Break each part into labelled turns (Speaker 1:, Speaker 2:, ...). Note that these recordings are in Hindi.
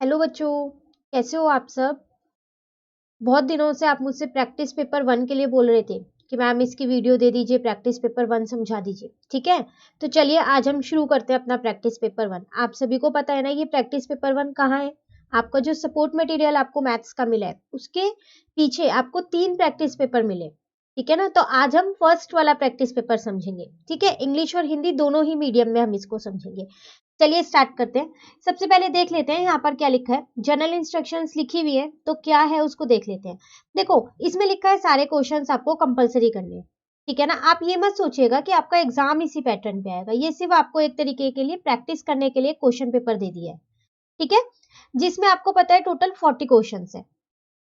Speaker 1: हेलो बच्चों, कैसे हो आप सब। बहुत दिनों से आप मुझसे प्रैक्टिस पेपर 1 के लिए बोल रहे थे कि मैम इसकी वीडियो दे दीजिए, प्रैक्टिस पेपर 1 समझा दीजिए। ठीक है, तो चलिए आज हम शुरू करते हैं अपना प्रैक्टिस पेपर 1। आप सभी को पता है ना ये प्रैक्टिस पेपर 1 कहाँ है। आपका जो सपोर्ट मटेरियल आपको मैथ्स का मिला है उसके पीछे आपको 3 प्रैक्टिस पेपर मिले। ठीक है ना, तो आज हम फर्स्ट वाला प्रैक्टिस पेपर समझेंगे। ठीक है, इंग्लिश और हिंदी दोनों ही मीडियम में हम इसको समझेंगे। चलिए स्टार्ट करते हैं। सबसे पहले देख लेते हैं यहाँ पर क्या लिखा है। जनरल इंस्ट्रक्शंस लिखी हुई है तो क्या है उसको देख लेते हैं। देखो इसमें लिखा है सारे क्वेश्चंस आपको कंपलसरी करने हैं। ठीक है ना, आप ये मत सोचिएगा कि आपका एग्जाम इसी पैटर्न पे आएगा। ये सिर्फ आपको एक तरीके के लिए प्रैक्टिस करने के लिए क्वेश्चन पेपर दे दिया है। ठीक है, जिसमें आपको पता है टोटल 40 क्वेश्चन है।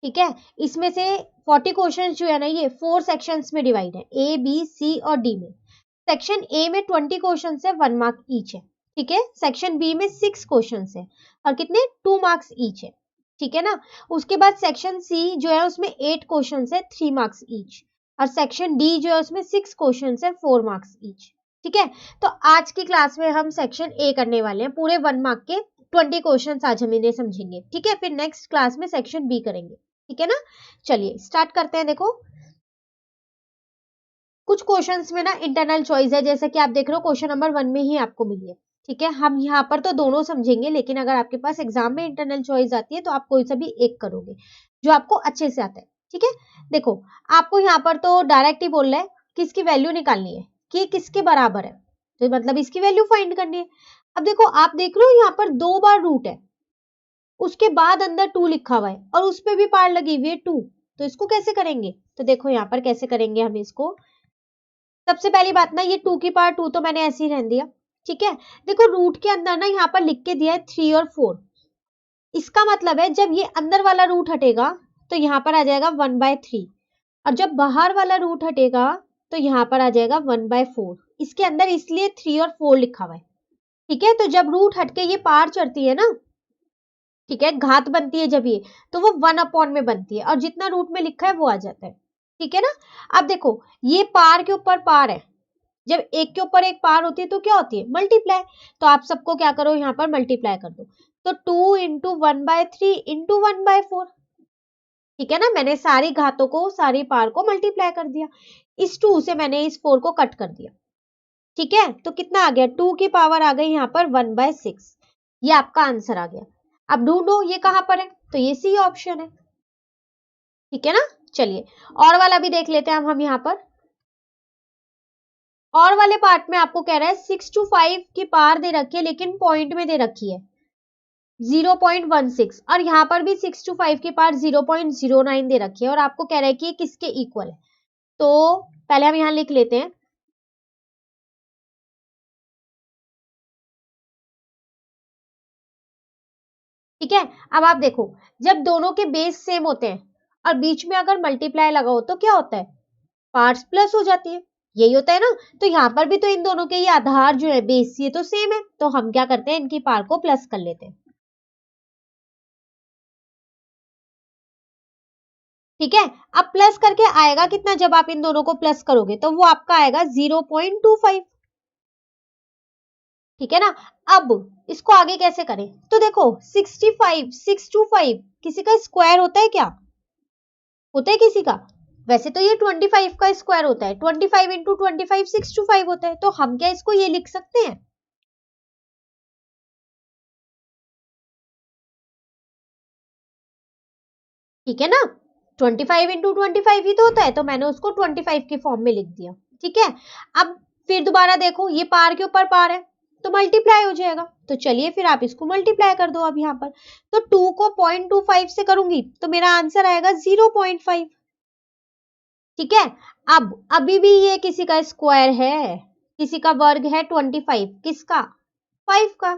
Speaker 1: ठीक है, इसमें से 40 क्वेश्चन जो है ना ये 4 सेक्शंस में डिवाइड है, ए बी सी और डी में। सेक्शन ए में 20 क्वेश्चन है, 1 मार्क ईच है। ठीक है, सेक्शन बी में 6 क्वेश्चन है और कितने 2 मार्क्स ईच है। ठीक है ना, उसके बाद सेक्शन सी जो है उसमें 8 क्वेश्चन है, 3 मार्क्स ईच। और सेक्शन डी जो है उसमें 6 क्वेश्चन है, 4 मार्क्स ईच। ठीक है, तो आज की क्लास में हम सेक्शन ए करने वाले हैं, पूरे 1 मार्क के 20 क्वेश्चन आज हम इन्हें समझेंगे। ठीक है, फिर नेक्स्ट क्लास में सेक्शन बी करेंगे। ठीक है ना, चलिए स्टार्ट करते हैं। देखो कुछ क्वेश्चंस में ना इंटरनल चॉइस है, जैसे कि आप देख रहे हो क्वेश्चन नंबर 1 में ही आपको मिली है। ठीक है, हम यहाँ पर तो दोनों समझेंगे, लेकिन अगर आपके पास एग्जाम में इंटरनल चॉइस आती है तो आप कोई सा भी एक करोगे जो आपको अच्छे से आता है। ठीक है, देखो आपको यहाँ पर तो डायरेक्ट ही बोल रहा है कि इसकी वैल्यू निकालनी है कि किसके बराबर है, तो मतलब इसकी वैल्यू फाइंड करनी है। अब देखो आप देख रहे हो यहाँ पर 2 बार रूट है, उसके बाद अंदर 2 लिखा हुआ है और उस पर भी पार लगी हुई है 2, तो इसको कैसे करेंगे। तो देखो यहाँ पर कैसे करेंगे हम इसको। सबसे पहली बात ना, ये 2 की पावर 2 तो मैंने ऐसे ही रहने दिया। ठीक है, देखो रूट के अंदर ना यहाँ पर लिख के दिया है 3 और 4। इसका मतलब है जब ये अंदर वाला रूट हटेगा तो यहाँ पर आ जाएगा 1/3, और जब बाहर वाला रूट हटेगा तो यहाँ पर आ जाएगा 1/4। इसके अंदर इसलिए 3 और 4 लिखा हुआ है। ठीक है, तो जब रूट हटके ये पार चढ़ती है ना, ठीक है, घात बनती है जब ये, तो वो 1 में बनती है और जितना रूट में लिखा है वो आ जाता है। ठीक है ना, अब देखो ये पार के ऊपर पार है, जब एक के ऊपर एक पार होती है तो क्या होती है, मल्टीप्लाई। तो आप सबको क्या करो यहाँ पर मल्टीप्लाई कर दो, तो 2 इंटू 1/3 इंटू 1/4। ठीक है ना, मैंने सारी घातों को सारी पार को मल्टीप्लाई कर दिया। इस 2 से मैंने इस 4 को कट कर दिया। ठीक है, तो कितना आ गया, 2 की पावर आ गई यहाँ पर 1/6। ये आपका आंसर आ गया। अब ढूंढो ये कहां पर है, तो ये सी ऑप्शन है। ठीक है ना, चलिए और वाला भी देख लेते हैं हम यहाँ पर। और वाले पार्ट में आपको कह रहा है 6 to 5 की पार दे रखी है, लेकिन पॉइंट में दे रखी है 0.16, और यहाँ पर भी 6 to 5 की पार 0.09 दे रखी है और आपको कह रहा है कि ये किसके इक्वल है। तो पहले हम यहाँ लिख लेते हैं। ठीक है, अब आप देखो जब दोनों के बेस सेम होते हैं और बीच में अगर मल्टीप्लाई लगा हो तो क्या होता है, पार्ट्स प्लस हो जाती है। यही होता है ना, तो यहाँ पर भी तो इन दोनों के ये आधार जो है बेस ये तो सेम है, तो हम क्या करते हैं इनकी पार को प्लस कर लेते हैं। ठीक है, अब प्लस करके आएगा कितना, जब आप इन दोनों को प्लस करोगे तो वो आपका आएगा 0.25। ठीक है ना, अब इसको आगे कैसे करें, तो देखो 65 625 किसी का स्क्वायर होता है क्या, होता है किसी का। वैसे तो ये 25 का स्क्वायर होता है, 25 इंटू 25 625 होता है, तो हम क्या इसको ये लिख सकते हैं। ठीक है ना, 25 इंटू 25 ही तो होता है, तो मैंने उसको 25 के फॉर्म में लिख दिया। ठीक है, अब फिर दोबारा देखो ये पार के ऊपर पार है तो मल्टीप्लाई हो जाएगा, तो चलिए फिर आप इसको मल्टीप्लाई कर दो। अब यहाँ पर तो 2 को 0.25 से करूंगी तो मेरा आंसर आएगा 0.5। ठीक है, अब अभी भी ये किसी का स्क्वायर है, किसी का वर्ग है 25, किसका 5 का,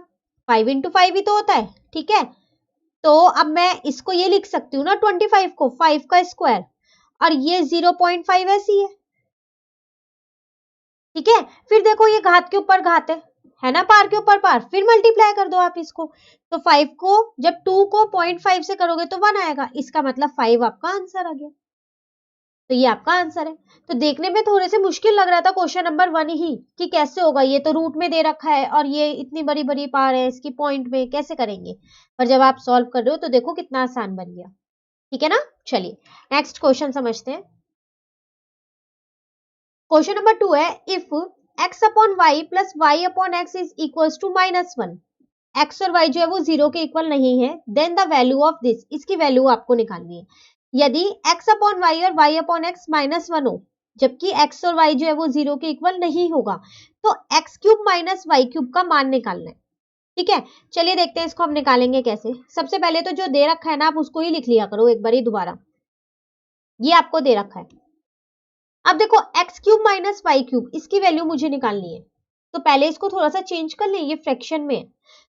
Speaker 1: 5 इंटू 5 ही तो होता है। ठीक है, तो अब मैं इसको ये लिख सकती हूँ ना 25 को 5 का स्क्वायर, और ये 0.5 ऐसी है। ठीक है, फिर देखो ये घात के ऊपर घात है ना, पार के ऊपर पार, फिर मल्टीप्लाई कर दो आप इसको। तो 5 को जब 2 को 0.5 से करोगे तो 1 आएगा, इसका मतलब 5 आपका आंसर आ गया। तो ये आपका आंसर है। तो देखने में थोड़े से मुश्किल लग रहा था क्वेश्चन नंबर 1 ही कि कैसे होगा, ये तो रूट में दे रखा है और ये इतनी बड़ी बड़ी पावर है, इसकी पॉइंट में कैसे करेंगे, पर जब आप सॉल्व कर रहे हो तो देखो कितना आसान बन गया। ठीक है ना। चलिए नेक्स्ट क्वेश्चन समझते हैं। क्वेश्चन नंबर 2 है, if x upon y plus y upon x is equal to -1, x और y जो है वो 0 के इक्वल नहीं है, then the value of this, इसकी वैल्यू आपको निकालनी है। यदि x अपॉन वाई और y अपॉन एक्स -1 हो, जबकि x और y जो है वो 0 के इक्वल नहीं होगा, तो x cube minus y cube का मान निकालना है। ठीक है, चलिए देखते हैं इसको हम निकालेंगे कैसे। सबसे पहले तो जो दे रखा है ना, आप उसको ही लिख लिया करो एक बार ही दोबारा। ये आपको दे रखा है। अब देखो x cube minus y cube, इसकी वैल्यू मुझे निकालनी है। तो पहले इसको थोड़ा सा चेंज कर लें, ये फ्रैक्शन में है।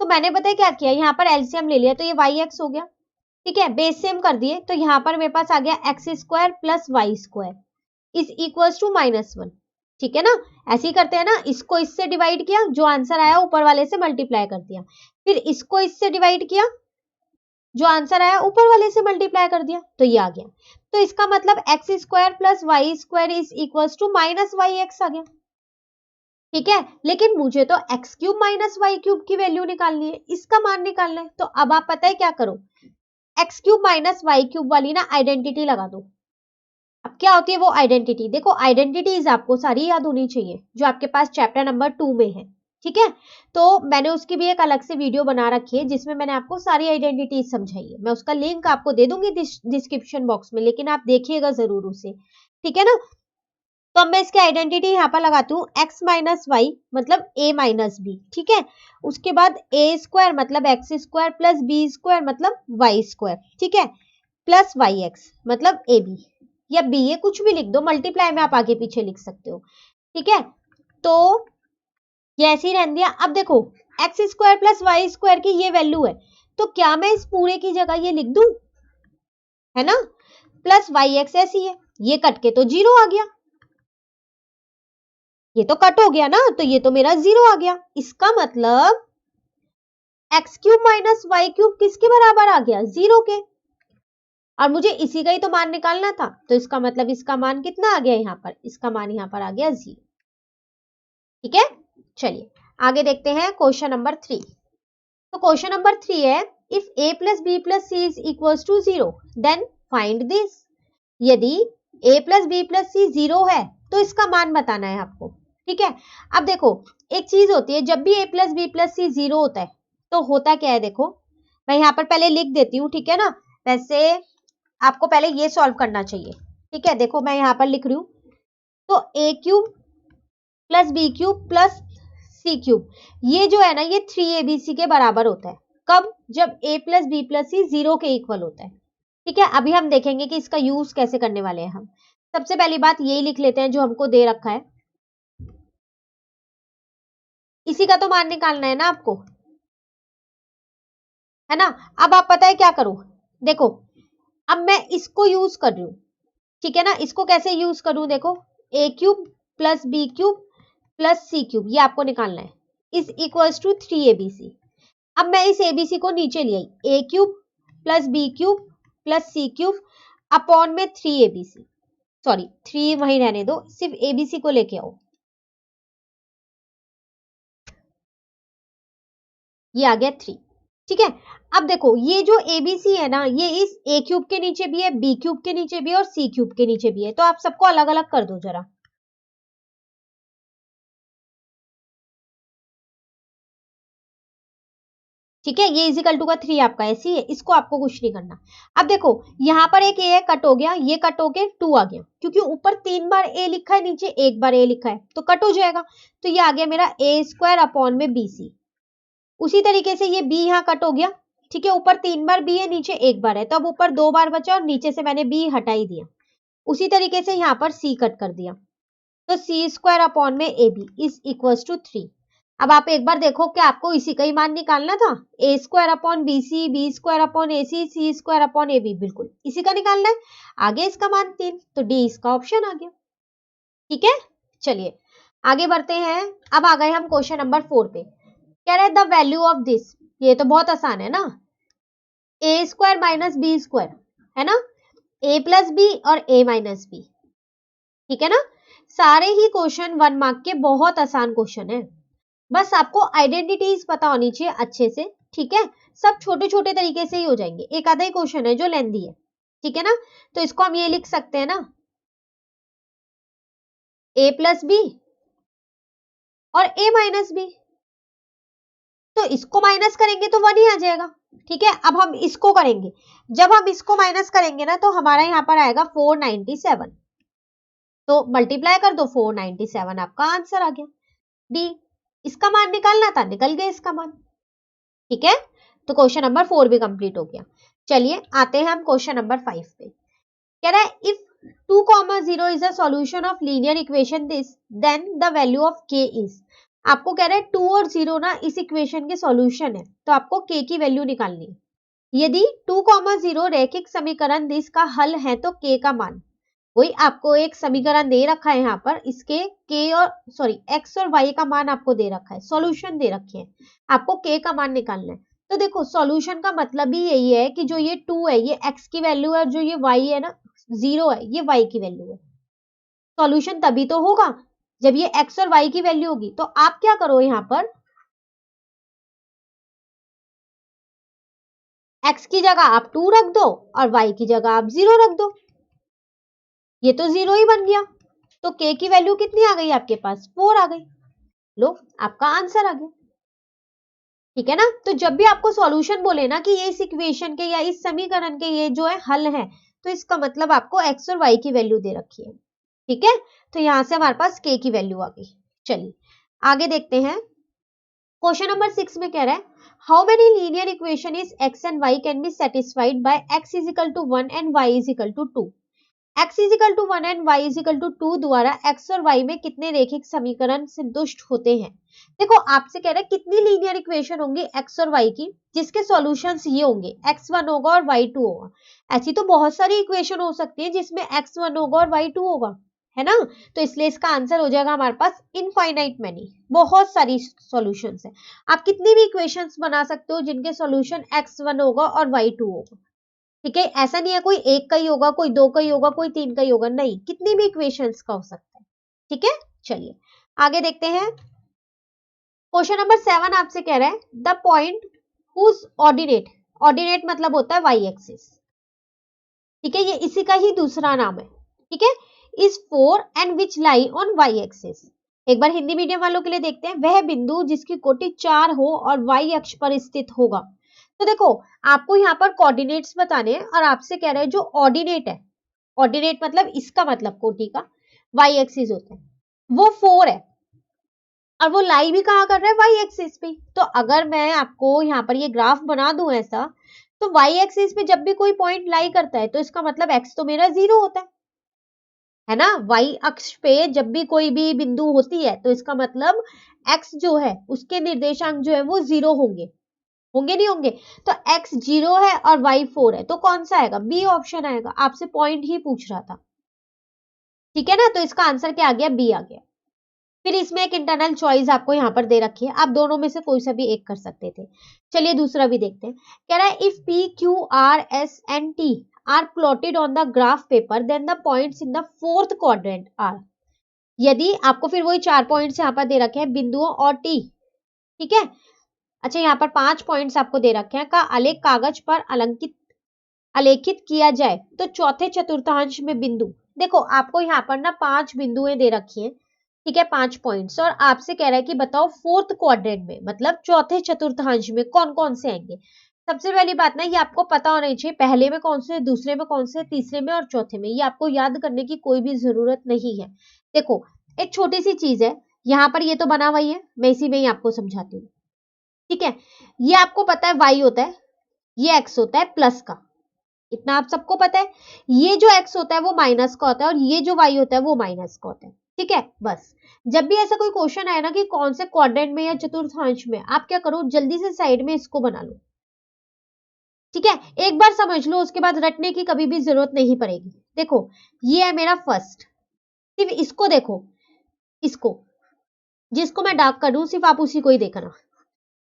Speaker 1: तो मैंने पता है क्या किया, यहाँ पर एलसीएम ले लिया, तो ये वाई एक्स हो गया। ठीक है, बेस सेम कर दिए, तो यहाँ पर मेरे पास आ गया x square plus y square is equal to -1। ठीक है ना, ऐसे ही करते हैं ना, इसको इससे डिवाइड किया, जो आंसर आया ऊपर वाले से मल्टीप्लाई कर दिया, फिर इसको इससे डिवाइड किया, जो आंसर आया ऊपर वाले से मल्टीप्लाई कर दिया, तो ये आ गया। तो इसका मतलब x square plus y square is equal to minus y x आ गया। ठीक है, लेकिन मुझे तो x cube minus y cube की वैल्यू निकालनी है, इसका मान निकालना है। तो अब आप पता है क्या करो, x cube minus y cube वाली ना आइडेंटिटी लगा दो। अब क्या होती है वो आइडेंटिटी, देखो आइडेंटिटीज आपको सारी याद होनी चाहिए जो आपके पास चैप्टर नंबर 2 में है। ठीक है, तो मैंने उसकी भी एक अलग से वीडियो बना रखी है जिसमें मैंने आपको सारी आइडेंटिटीज समझाई है। मैं उसका लिंक आपको दे दूंगी डिस्क्रिप्शन बॉक्स में, लेकिन आप देखिएगा जरूर उसे। ठीक है ना। तो अब मैं इसकी आइडेंटिटी यहाँ पर लगाती हूँ, एक्स माइनस वाई मतलब ए माइनस बी। ठीक है, उसके बाद ए स्क्वायर मतलब x square plus b square मतलब वाई स्क्वायर। ठीक है, प्लस वाई एक्स मतलब ए बी या बी, ये कुछ भी लिख दो, मल्टीप्लाई में आप आगे पीछे लिख सकते हो। ठीक है, तो ये ऐसे ही रहने दिया। अब देखो x square plus y square की ये वैल्यू है, तो क्या मैं इस पूरे की जगह ये लिख दूं, है ना, प्लस वाई एक्स ऐसी है, ये कट के तो 0 आ गया, ये तो कट हो गया ना, तो ये तो मेरा 0 आ गया। इसका मतलब x cube minus y cube किसके बराबर आ गया, 0 के, और मुझे इसी का ही तो मान निकालना था। तो इसका मतलब इसका मान कितना आ गया यहाँ पर, इसका मान यहाँ पर आ गया 0। ठीक है, चलिए आगे देखते हैं क्वेश्चन नंबर 3। तो क्वेश्चन नंबर 3 है, if a plus b plus c is equal to 0 then find this. यदि a plus b plus c 0 है तो इसका मान बताना है आपको। ठीक है, अब देखो एक चीज होती है, जब भी a plus b plus c 0 होता है तो होता क्या है, देखो मैं यहाँ पर पहले लिख देती हूँ। ठीक है ना, वैसे आपको पहले ये सॉल्व करना चाहिए। ठीक है, देखो मैं यहाँ पर लिख रही हूँ, तो a cube plus b cube plus c cube, ये जो है ना ये 3abc के बराबर होता है। कब, जब a plus b plus c 0 के इक्वल होता है। ठीक है, अभी हम देखेंगे कि इसका यूज कैसे करने वाले हैं हम। सबसे पहली बात यही लिख लेते हैं जो हमको दे रखा है, इसी का तो मान निकालना है ना आपको, है ना। अब आप पता है क्या करो, देखो अब मैं इसको यूज कर रही हूँ। ठीक है ना, इसको कैसे यूज करूं, देखो a cube plus b cube plus c cube, ये आपको निकालना है, इज इक्वल्स टू 3abc। अब मैं इस एबीसी को नीचे ले आई, a cube plus b cube plus c cube upon में 3abc, सॉरी 3 वहीं रहने दो, सिर्फ एबीसी को लेके आओ, ये आ गया 3। ठीक है, अब देखो ये जो एबीसी है ना, ये इस ए क्यूब के नीचे भी है, बी क्यूब के नीचे भी है और सी क्यूब के नीचे भी है, तो आप सबको अलग अलग कर दो जरा। ठीक है, ये इजिकल टू का 3 आपका ऐसे ही है, इसको आपको कुछ नहीं करना। अब देखो यहाँ पर एक ए है, कट हो गया, ये कट हो के 2 आ गया, क्योंकि ऊपर 3 बार ए लिखा है, नीचे 1 बार ए लिखा है, तो कट हो जाएगा। तो ये आ गया मेरा ए स्क्वायर अपॉन में बी सी। उसी तरीके से ये बी यहाँ कट हो गया। ठीक है, ऊपर 3 बार बी है, नीचे 1 बार है, तो अब ऊपर 2 बार बचा और नीचे से मैंने बी हटा ही दिया। उसी तरीके से यहाँ पर सी कट कर दिया, तो सी स्क्वायर अपॉन में a b is equal to 3। अब आप एक बार देखो कि आपको इसी का ही मान निकालना था, a square upon b c, b square upon a c square upon a b, बिल्कुल इसी का निकालना है। आगे इसका मान 3, तो डी इसका ऑप्शन आ गया। ठीक है, चलिए आगे बढ़ते हैं। अब आ गए हम क्वेश्चन नंबर 4 पे। कह रहे द वैल्यू ऑफ दिस, ये तो बहुत आसान है ना, ए स्क्वायर माइनस बी स्क्वायर, है ना, ए प्लस बी और ए माइनस बी। ठीक है ना। सारे ही क्वेश्चन 1 मार्क के बहुत आसान क्वेश्चन है, बस आपको आइडेंटिटीज पता होनी चाहिए अच्छे से। ठीक है, सब छोटे छोटे तरीके से ही हो जाएंगे, एक आधा ही क्वेश्चन है जो लेंदी है। ठीक है ना, तो इसको हम ये लिख सकते हैं ना, a प्लस बी और a माइनस बी। तो इसको माइनस करेंगे तो 1 ही आ जाएगा। ठीक है, अब हम इसको करेंगे, जब हम इसको माइनस करेंगे ना तो हमारा यहाँ पर आएगा 497, तो मल्टीप्लाई कर दो, 497 आपका आंसर आ गया। डी, इसका मान निकालना था, निकल गया इसका मान। ठीक है, तो क्वेश्चन नंबर 4 भी कंप्लीट हो गया। चलिए आते हैं हम क्वेश्चन नंबर 5 पे। कह रहा है if 2,0 is a solution of linear equation this, then the value of k is. आपको कह रहा है 2 और 0 ना इस इक्वेशन के सॉल्यूशन है, तो आपको k की वैल्यू निकालनी है। यदि 2,0 रैखिक समीकरण दिस का हल है तो k का मान, वही आपको एक समीकरण दे रखा है यहाँ पर, इसके k और x और y का मान आपको दे रखा है, सॉल्यूशन दे रखे हैं, आपको k का मान निकालना है। तो देखो सॉल्यूशन का मतलब ही यही है कि जो ये 2 है ये x की वैल्यू है, और जो ये y है ना 0 है ये y की वैल्यू है। सॉल्यूशन तभी तो होगा जब ये x और y की वैल्यू होगी। तो आप क्या करो, यहाँ पर x की जगह आप 2 रख दो और y की जगह आप 0 रख दो, ये तो 0 ही बन गया। तो k की वैल्यू कितनी आ गई आपके पास, 4 आ गई। लो, आपका आंसर आ गया। ठीक है ना, तो जब भी आपको सॉल्यूशन बोले ना कि ये इस इक्वेशन के या इस समीकरण के ये जो है हल है, तो इसका मतलब आपको x और y की वैल्यू दे रखी है। ठीक है, तो यहां से हमारे पास k की वैल्यू आ गई। चलिए आगे देखते हैं। क्वेश्चन नंबर 6 में कह रहा है how many linear equation is x and y can be satisfied by x is equal to 1 and y is equal to 2। x is equal to 1 and y is equal to 2 द्वारा x और y में कितने रैखिक समीकरण संतुष्ट होते हैं। देखो आपसे कह रहा है कितनी लीनियर इक्वेशन होंगी x और y की जिसके सॉल्यूशंस ये होंगे, x1 होगा और y2 होगा। ऐसी तो बहुत सारी इक्वेशन हो सकती है जिसमें x1 होगा और y2 होगा, है ना। तो इसलिए इसका आंसर हो जाएगा हमारे पास इनफाइनाइट मैनी, बहुत सारी सॉल्यूशंस है। आप कितनी भी इक्वेशंस बना सकते हो जिनके सॉल्यूशन x1 होगा और y2 होगा। ठीक है, ऐसा नहीं है कोई एक का ही होगा, कोई दो का ही होगा, कोई तीन का ही होगा, नहीं, कितनी भी इक्वेशंस का हो सकता है। ठीक है, चलिए आगे देखते हैं। क्वेश्चन नंबर 7 आपसे कह रहा है the point whose ordinate, ordinate मतलब होता है वाई एक्सिस। ठीक है, ये इसी का ही दूसरा नाम है। ठीक है, is 4 and which lie on y axis. एक बार हिंदी मीडियम वालों के लिए देखते हैं, वह बिंदु जिसकी कोटि 4 हो और वाई अक्ष पर स्थित होगा। तो देखो आपको यहाँ पर कोऑर्डिनेट्स बताने हैं और आपसे कह रहे हैं जो ऑर्डिनेट है, ऑर्डिनेट मतलब इसका मतलब कोटि का वाई एक्सिस होता है, वो 4 है और वो लाई भी कहाँ कर रहा है, वाई एक्सिस पे। तो अगर मैं आपको यहाँ पर ये ग्राफ बना दूं ऐसा, तो वाई एक्सिस पे जब भी कोई पॉइंट लाई करता है तो इसका मतलब एक्स तो मेरा 0 होता है ना। वाई अक्ष पे जब भी कोई भी बिंदु होती है तो इसका मतलब एक्स जो है उसके निर्देशांक जो है वो 0 होंगे, होंगे नहीं होंगे। तो x 0 है और y 4 है, तो कौन सा आएगा, बी ऑप्शन आएगा। आपसे पॉइंट ही पूछ रहा था। ठीक है ना, तो इसका आंसर क्या आ गया, बी आ गया। फिर इसमें एक इंटरनल चॉइस आपको यहाँ पर दे रखी है, आप दोनों में से कोई सा भी एक कर सकते थे। चलिए दूसरा भी देखते हैं। कह रहा है if p q r s and t are plotted on the graph paper then the points in the fourth quadrant are. यदि आपको फिर वही 4 पॉइंट्स यहाँ पर दे रखे हैं बिंदुओं और टी, ठीक है। अच्छा यहाँ पर 5 पॉइंट्स आपको दे रखे हैं का आलेख कागज पर आलेखित किया जाए तो चौथे चतुर्थांश में बिंदु। देखो आपको यहाँ पर ना 5 बिंदुएं दे रखी हैं, ठीक है, 5 पॉइंट्स, और आपसे कह रहा है कि बताओ फोर्थ क्वाड्रेंट में मतलब चौथे चतुर्थांश में कौन कौन से आएंगे। सबसे पहली बात ना ये आपको पता होना चाहिए पहले में कौन से, दूसरे में कौन से, तीसरे में और चौथे में, ये आपको याद करने की कोई भी जरूरत नहीं है। देखो एक छोटी सी चीज है, यहाँ पर ये तो बना हुआ ही है, मैं इसी में ही आपको समझाती हूँ। ठीक है, ये आपको पता है y होता है, ये x होता है प्लस का, इतना आप सबको पता है। ये जो x होता है वो माइनस का होता है और ये जो y होता है वो माइनस का होता है। ठीक है, बस जब भी ऐसा कोई क्वेश्चन आए ना कि कौन से क्वाड्रेंट में या चतुर्थांश में, आप क्या करो जल्दी से साइड में इसको बना लो। ठीक है, एक बार समझ लो उसके बाद रटने की कभी भी जरूरत नहीं पड़ेगी। देखो ये है मेरा फर्स्ट, सिर्फ इसको देखो, इसको जिसको मैं डार्क कर दूं सिर्फ आप उसी को ही देखना।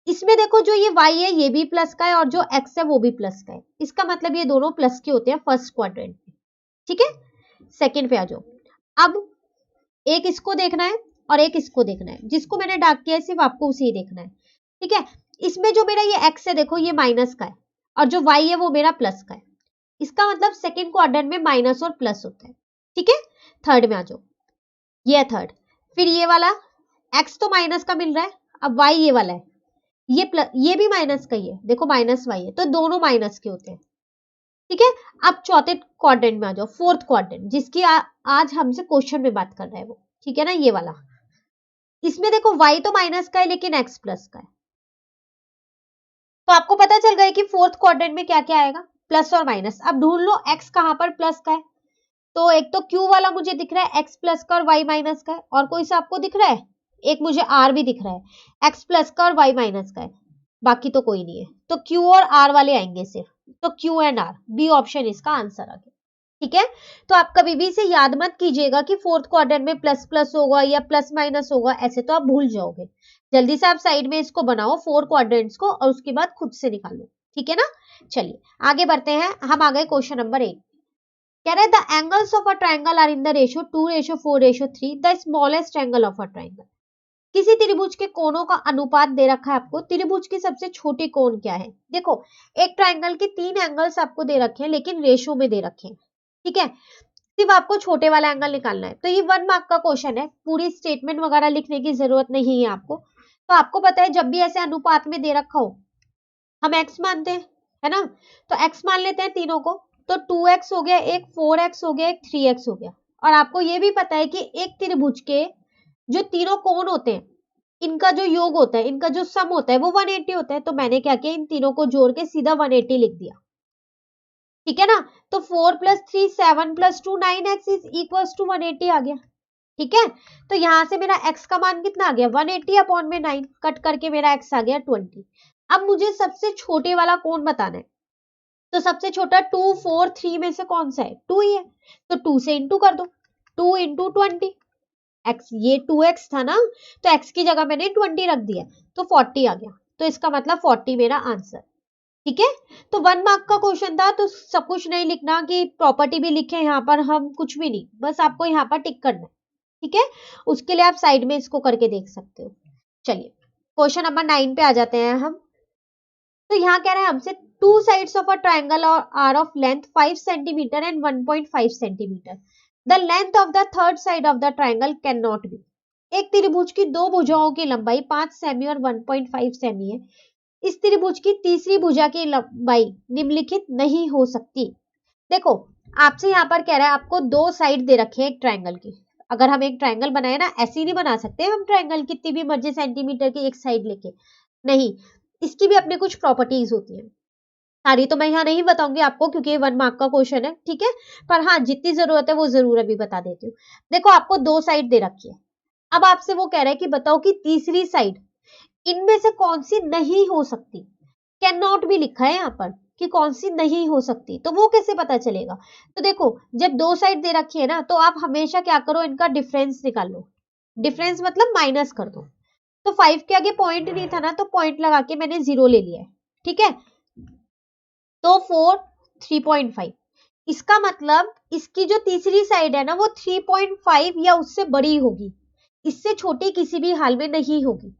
Speaker 1: इसमें देखो जो ये y है ये भी प्लस का है और जो x है वो भी प्लस का है, इसका मतलब ये दोनों प्लस के होते हैं फर्स्ट क्वाड्रेंट में। ठीक है, सेकंड पे आ जाओ। अब एक इसको देखना है और एक इसको देखना है, जिसको मैंने डार्क किया है सिर्फ आपको उसे ही देखना है, ठीक है। इसमें जो मेरा ये एक्स है देखो ये माइनस का है और जो वाई है वो मेरा प्लस का है, इसका मतलब सेकेंड क्वाड्रेंट में माइनस और प्लस होता है, ठीक है। थर्ड में आ जाओ, ये है थर्ड। फिर ये वाला एक्स तो माइनस का मिल रहा है, अब वाई ये वाला है, ये प्लस, ये भी माइनस का ही है, देखो माइनस वाई है, तो दोनों माइनस के होते हैं, ठीक है। अब चौथे क्वाड्रेंट में आ जाओ, फोर्थ क्वाड्रेंट, जिसकी आज हमसे क्वेश्चन में बात कर रहा है वो, ठीक है ना, ये वाला। इसमें देखो y तो माइनस का है लेकिन x प्लस का है, तो आपको पता चल गया कि फोर्थ क्वाड्रेंट में क्या क्या आएगा, प्लस और माइनस। अब ढूंढ लो x कहां पर प्लस का है, तो एक तो q वाला मुझे दिख रहा है x प्लस का और y माइनस का है, और कोई सा आपको दिख रहा है, एक मुझे r भी दिख रहा है x प्लस का और y माइनस का है, बाकी तो कोई नहीं है, तो q और r वाले आएंगे सिर्फ, तो q and r, b option इसका आंसर आ गया, ठीक है। तो आप कभी भी इसे याद मत कीजिएगा कि फोर्थ क्वाड्रेंट में प्लस प्लस होगा या प्लस माइनस होगा, ऐसे तो आप भूल जाओगे। जल्दी से आप साइड में इसको बनाओ फोर क्वाड्रेंट्स को और उसके बाद खुद से निकालो, ठीक है ना। चलिए आगे बढ़ते हैं, हम आ गए क्वेश्चन नंबर 8। कह रहे the angles of a triangle are in the ratio 2:4:3, the smallest angle of a triangle. किसी त्रिभुज के कोणों का अनुपात दे रखा है आपको, त्रिभुज की सबसे छोटी कोण क्या है। देखो एक ट्राइंगल के 3 एंगल्स आपको दे रखे हैं लेकिन रेशियो में दे रखे हैं, ठीक है। सिर्फ आपको छोटे वाला एंगल निकालना है, तो ये 1 मार्क का क्वेश्चन है, पूरी स्टेटमेंट वगैरह लिखने की जरूरत नहीं है आपको। तो आपको पता है जब भी ऐसे अनुपात में दे रखा हो हम x मानते हैं, है ना, तो x मान लेते हैं तीनों को, तो 2x हो गया, एक 4x हो गया, एक 3x हो गया। और आपको ये भी पता है कि एक त्रिभुज के जो तीनों कोण होते हैं इनका जो योग होता है, इनका जो सम होता है वो 180 होता है, तो मैंने क्या किया, इन तीनों को जोड़ के सीधा 180 लिख दिया, ठीक है ना। तो 4 + 3 7 + 2 9x इज इक्वल टू 180 आ गया, ठीक है। तो यहां से मेरा x का मान कितना आ गया, 180 अपॉन में 9, कट करके मेरा x आ गया 20। अब मुझे सबसे छोटे वाला कोण बताना है, तो सबसे छोटा 2 4 3 में से कौन सा है, 2 ही है, तो 2 से इंटू कर दो, 2 × 20, x ये 2x था ना, तो x की जगह मैंने 20 रख दिया, तो 40 आ गया, तो इसका मतलब 40 मेरा आंसर, ठीक है। तो 1 मार्क का क्वेश्चन था, तो सब कुछ नहीं लिखना कि प्रॉपर्टी भी लिखे यहाँ पर, हम कुछ भी नहीं, बस आपको यहाँ पर टिक करना है, ठीक है। उसके लिए आप साइड में इसको करके देख सकते हो। चलिए क्वेश्चन नंबर 9 पे आ जाते हैं हम। तो यहाँ कह रहे हैं हमसे two sides of a triangle are of length 5 centimetre and 1.5 centimetre, the length of the third side of the triangle can not be. एक त्रिभुज की दो भुजाओं की लंबाई 5 सेमी और 1.5 सेमी है, इस त्रिभुज की तीसरी भुजा की लंबाई निम्नलिखित नहीं हो सकती। देखो आपसे यहाँ पर कह रहा है आपको दो साइड दे रखे हैं एक ट्राइंगल की, अगर हम एक ट्राइंगल बनाए ना, ऐसे ही नहीं बना सकते हम ट्राइंगल कितनी भी मर्जी सेंटीमीटर की एक साइड लेके, नहीं, इसकी भी अपनी कुछ प्रॉपर्टीज होती है, सारी तो मैं यहाँ नहीं बताऊंगी आपको क्योंकि ये 1 मार्क का क्वेश्चन है, ठीक है। पर हाँ जितनी जरूरत है वो जरूर अभी बता देती हूँ। देखो आपको दो साइड दे रखी है, अब आपसे वो कह रहा है कि बताओ कि तीसरी साइड इनमें से कौन सी नहीं हो सकती, कैन नॉट भी लिखा है यहाँ पर कि कौन सी नहीं हो सकती, तो वो कैसे पता चलेगा। तो देखो जब दो साइड दे रखी है ना, तो आप हमेशा क्या करो, इनका डिफरेंस निकाल लो, डिफरेंस मतलब माइनस कर दो। तो 5 के आगे पॉइंट नहीं था ना, तो पॉइंट लगा के मैंने 0 ले लिया है, ठीक है। तो 4 3.5, इसका मतलब इसकी जो तीसरी साइड है ना वो 3.5 या उससे बड़ी होगी, इससे छोटी किसी भी हाल में नहीं होगी,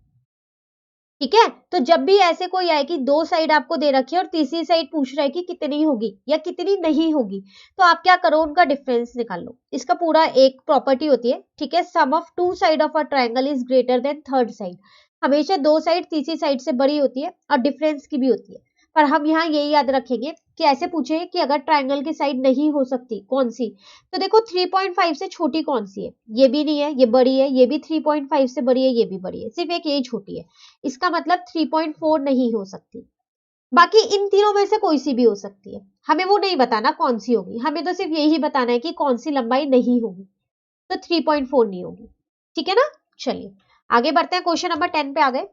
Speaker 1: ठीक है। तो जब भी ऐसे कोई आए कि दो साइड आपको दे रखी है और तीसरी साइड पूछ रहा है कि कितनी होगी या कितनी नहीं होगी, तो आप क्या करो, उनका डिफरेंस निकाल लो। इसका पूरा एक प्रॉपर्टी होती है, ठीक है, sum of two side of a triangle is greater than third side. हमेशा दो साइड तीसरी साइड से बड़ी होती है और डिफरेंस की भी होती है, पर हम यहाँ यही याद रखेंगे कि ऐसे पूछे कि अगर ट्राइंगल की साइड नहीं हो सकती कौन सी, तो देखो 3.5 से छोटी कौन सी है, ये भी नहीं है, ये बड़ी है, ये भी 3.5 से बड़ी है, ये भी बड़ी है, सिर्फ एक यही छोटी है, इसका मतलब 3.4 नहीं हो सकती। बाकी इन तीनों में से कोई सी भी हो सकती है, हमें वो नहीं बताना कौन सी होगी, हमें तो सिर्फ यही बताना है कि कौन सी लंबाई नहीं होगी, तो 3.4 नहीं होगी, ठीक है ना। चलिए आगे बढ़ते हैं, क्वेश्चन नंबर 10 पे आ गए।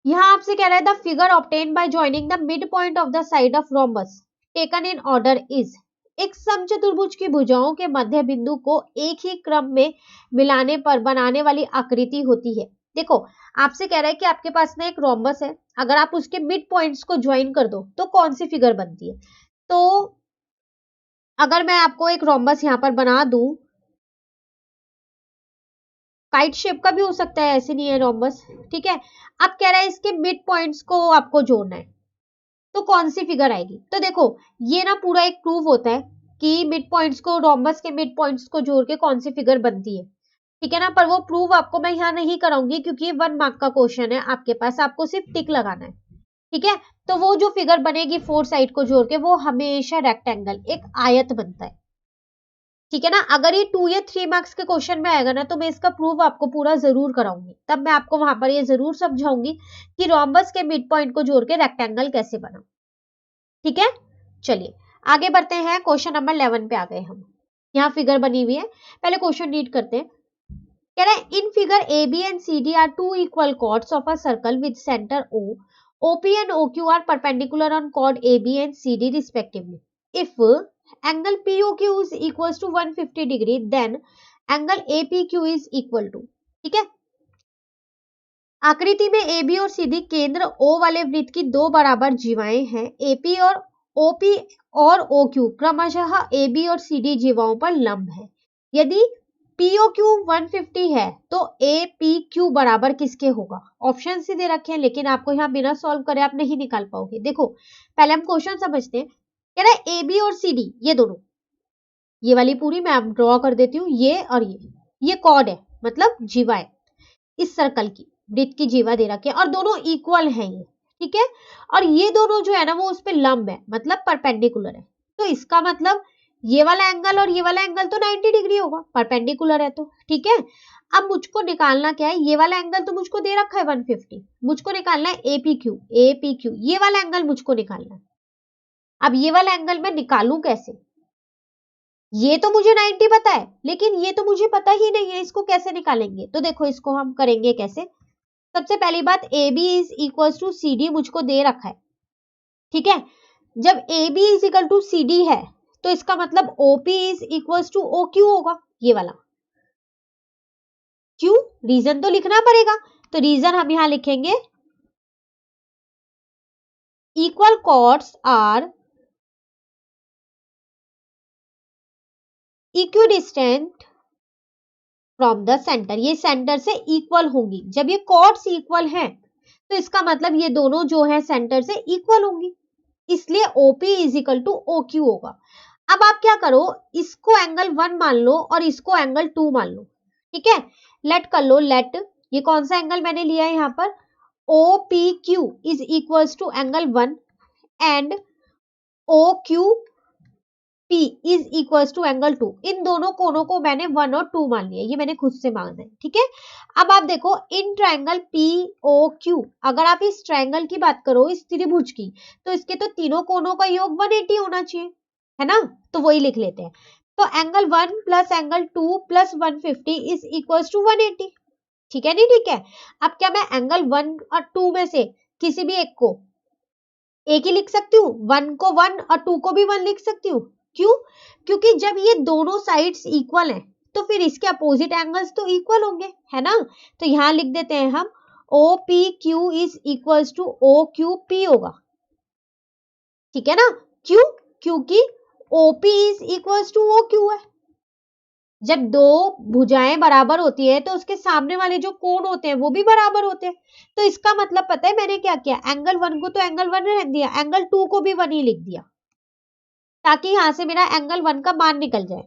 Speaker 1: यहां आपसे कह रहा है the figure obtain bye joining the mid point of the side of rhombus taken in order is. एक समचतुर्भुज की भुजाओं के मध्य बिंदु को एक ही क्रम में मिलाने पर बनाने वाली आकृति होती है। देखो आपसे कह रहा है कि आपके पास ना एक रोम्बस है, अगर आप उसके मिड पॉइंट्स को ज्वाइन कर दो तो कौन सी फिगर बनती है। तो अगर मैं आपको एक रोम्बस यहाँ पर बना दूं काइट शेप का भी हो सकता है, ऐसे नहीं है रोम्बस, ठीक है। अब कह रहा है इसके मिड पॉइंट्स को आपको जोड़ना है, तो कौन सी फिगर आएगी? तो देखो ये ना पूरा एक प्रूव होता है कि मिड पॉइंट्स को, रोम्बस के मिड पॉइंट्स को जोड़ के कौन सी फिगर बनती है, ठीक है ना। पर वो प्रूव आपको मैं यहाँ नहीं कराऊंगी क्योंकि 1 मार्क का क्वेश्चन है आपके पास, आपको सिर्फ टिक लगाना है, ठीक है। तो वो जो फिगर बनेगी 4 साइड को जोड़ के, वो हमेशा रेक्टेंगल, एक आयत बनता है, ठीक है ना। अगर ये 2 या 3 मार्क्स के क्वेश्चन में आएगा ना, तो मैं इसका प्रूफ आपको पूरा जरूर कराऊंगी, तब मैं आपको वहां पर ये जरूर समझाऊंगी कि रोम्बस के मिड पॉइंट को जोड़ के रेक्टेंगल कैसे बना, ठीक है। चलिए आगे बढ़ते हैं, क्वेश्चन नंबर 11 पे आ गए हम। यहाँ फिगर बनी हुई है, पहले क्वेश्चन रीड करते हैं। कह रहा है in figure A B and C D are two equal chords of a circle with centre O, OP and OQ are perpendicular on chord AB and CD respectively. If angle POQ is equals to 150 degree, then angle APQ is equal to, ठीक है। आकृति में AB और CD केंद्र O वाले वृत्त की दो बराबर जीवाएं हैं। AP और OP और OQ क्रमशः AB और CD जीवाओं पर लंब है। यदि POQ 150 है तो APQ बराबर किसके होगा? ऑप्शन से दे रखे हैं, लेकिन आपको यहाँ बिना सॉल्व करे आप नहीं निकाल पाओगे। देखो पहले हम क्वेश्चन समझते हैं। कह रहा है AB और CD ये दोनों, ये वाली पूरी मैं आप ड्रॉ कर देती हूँ, ये और ये कॉर्ड है, मतलब जीवा है इस सर्कल की, वृत्त की जीवा दे रखी है और दोनों इक्वल है ये, ठीक है। और ये दोनों जो है ना वो उस पे लंब है, मतलब परपेंडिकुलर है। तो इसका मतलब ये वाला एंगल और ये वाला एंगल तो 90 डिग्री होगा, परपेंडिकुलर है तो, ठीक है। अब मुझको निकालना क्या है, ये वाला एंगल तो मुझको दे रखा है 150, मुझको निकालना है APQ, ये वाला एंगल मुझको निकालना है। अब ये वाला एंगल मैं निकालूं कैसे? ये तो मुझे 90 पता है, लेकिन ये तो मुझे पता ही नहीं है, इसको कैसे निकालेंगे? तो देखो इसको हम करेंगे कैसे। सबसे पहली बात AB is equal to CD मुझको दे रखा है, ठीक है। जब AB is equal to CD है तो इसका मतलब OP is equal to OQ होगा, ये वाला। क्यों? रीजन तो लिखना पड़ेगा, तो रीजन हम यहां लिखेंगे equal chords are equidistant from the centre, ये सेंटर से इक्वल होंगी। जब ये कॉर्ड्स इक्वल हैं तो इसका मतलब ये दोनों जो है सेंटर से इक्वल होंगी, इसलिए OP is equal to OQ होगा। अब आप क्या करो, इसको एंगल 1 मान लो और इसको एंगल 2 मान लो, ठीक है। लेट कर लो, लेट ये कौन सा एंगल मैंने लिया है यहाँ पर, OPQ is equal to angle 1 and OQP is equal to angle 2। इन दोनों कोनों को मैंने 1 और 2 मान लिया, ये मैंने खुद से माना है, ठीक है। अब आप देखो इन ट्रायंगल POQ, अगर आप इस ट्रायंगल की बात करो, इस त्रिभुज की, तो इसके तो तीनों कोनों का योग 180 होना चाहिए, है ना। तो वही लिख लेते हैं। तो angle 1 plus angle 2 plus 150 is equal to 180, ठीक है नहीं, ठीक है। अब क्या मैं एंगल 1 और 2 में से किसी भी एक को एक ही लिख सकती हूँ, 1 को 1 और 2 को भी 1 लिख सकती हूँ। क्यों? क्योंकि जब ये दोनों साइड्स इक्वल हैं तो फिर इसके अपोजिट एंगल्स तो इक्वल होंगे, है ना। तो यहां लिख देते हैं हम OPQ is equal to OQP होगा, ठीक है ना। क्यों? क्योंकि OP is equal to OQ है। जब दो भुजाएं बराबर होती है तो उसके सामने वाले जो कोण होते हैं वो भी बराबर होते हैं। तो इसका मतलब पता है मैंने क्या किया, एंगल 1 को तो एंगल 1 रख दिया, एंगल 2 को भी 1 ही लिख दिया, ताकि यहां से मेरा एंगल 1 का मान निकल जाए,